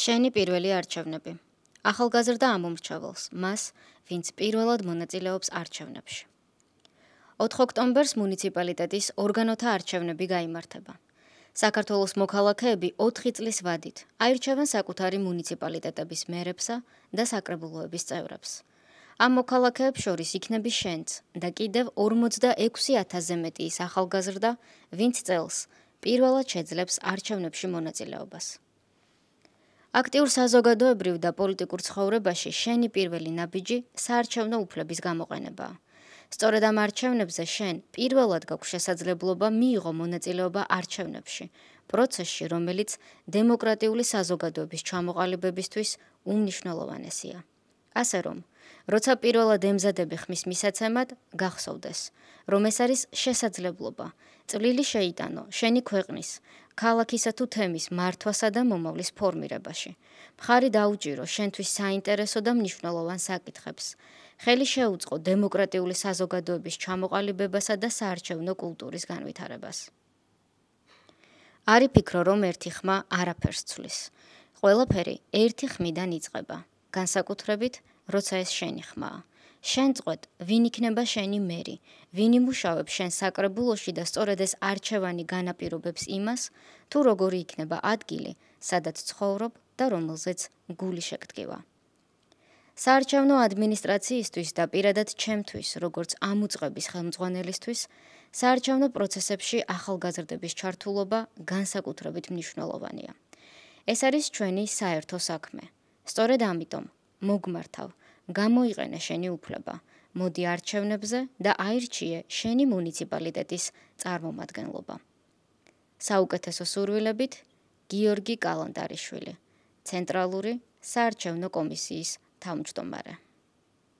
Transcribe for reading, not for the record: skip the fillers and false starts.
შენი პირველი არჩევნები. ახალგაზრდა ამომრჩეველს, მას, ვინც პირველად მონაწილეობს არჩევნებში. 4 ოქტომბერს მუნიციპალიტეტის ორგანოთა არჩევნები გაიმართება. საქართველოს მოქალაქეები 4 წლის ვადით აირჩევენ საკუთარი მუნიციპალიტეტების მერებსა და საკრებულოების წევრებს. ამ მოქალაქეებს შორის იქნება შენც და კიდევ 46,000-ზე მეტი ის ახალგაზრდა, ვინც წელს პირველად შეძლებს არჩევნებში მონაწილეობას. აქტიურ საზოგადოებრივ და პოლიტიკურ ცხოვრებაში შენი პირველი ნაბიჯი საარჩევნო უფლების გამოყენებაა. სწორედ ამ არჩევნებზე შენ პირველად გაქვს შესაძლებლობა მიიღო მონაწილეობა არჩევნებში, პროცესში, რომელიც დემოკრატიული საზოგადოების ჩამოყალიბებისთვის უმნიშვნელოვანესია. ასე რომ, როცა პირველად ემზადები ხმის მისაცემად, გახსოვდეს, რომ ეს არის შესაძლებლობა, წვლილი შეიტანო შენი ქვეყნის, ქალაქისა თუ თემის მართვასა და მომავლის ფორმირებაში. მხარი დაუჭირო შენთვის საინტერესო და მნიშვნელოვან საკითხებს. ხელი შეუწყო დემოკრატიული საზოგადოების ჩამოყალიბებასა და საარჩევნო კულტურის განვითარებას. არი ფიქრო, რომ ერთი ხმა არაფერს ცვლის. ყველაფერი ერთი ხმიდან იწყება, განსაკუთრებით, როცა ეს შენი ხმაა. შენ წყვეტ, ვინ იქნება შენი მერი, ვინ იმუშავებს შენ საკრებულოში და სწორედ ეს არჩევანი განაპირობებს იმას, თუ როგორი იქნება ადგილი, სადაც ცხოვრობ და რომელზეც გული შეგდგება. საარჩევნო ადმინისტრაციისთვის და პირადად ჩემთვის, როგორც ამ უწყების ხელმძღვანელისთვის, საარჩევნო პროცესებში ახალგაზრდების ჩართულობა განსაკუთრებით მნიშვნელოვანია. ეს არის ჩვენი საერთო საქმე. სწორედ ამიტომ მოგმართავ, გამოიყენე შენი უფლება, მოდი არჩევნებზე და აირჩიე შენი მუნიციპალიტეტის წარმომადგენლობა. საუკეთესო სურვილებით, გიორგი კალანდარიშვილი, ცენტრალური საარჩევნო კომისიის თავმჯდომარე.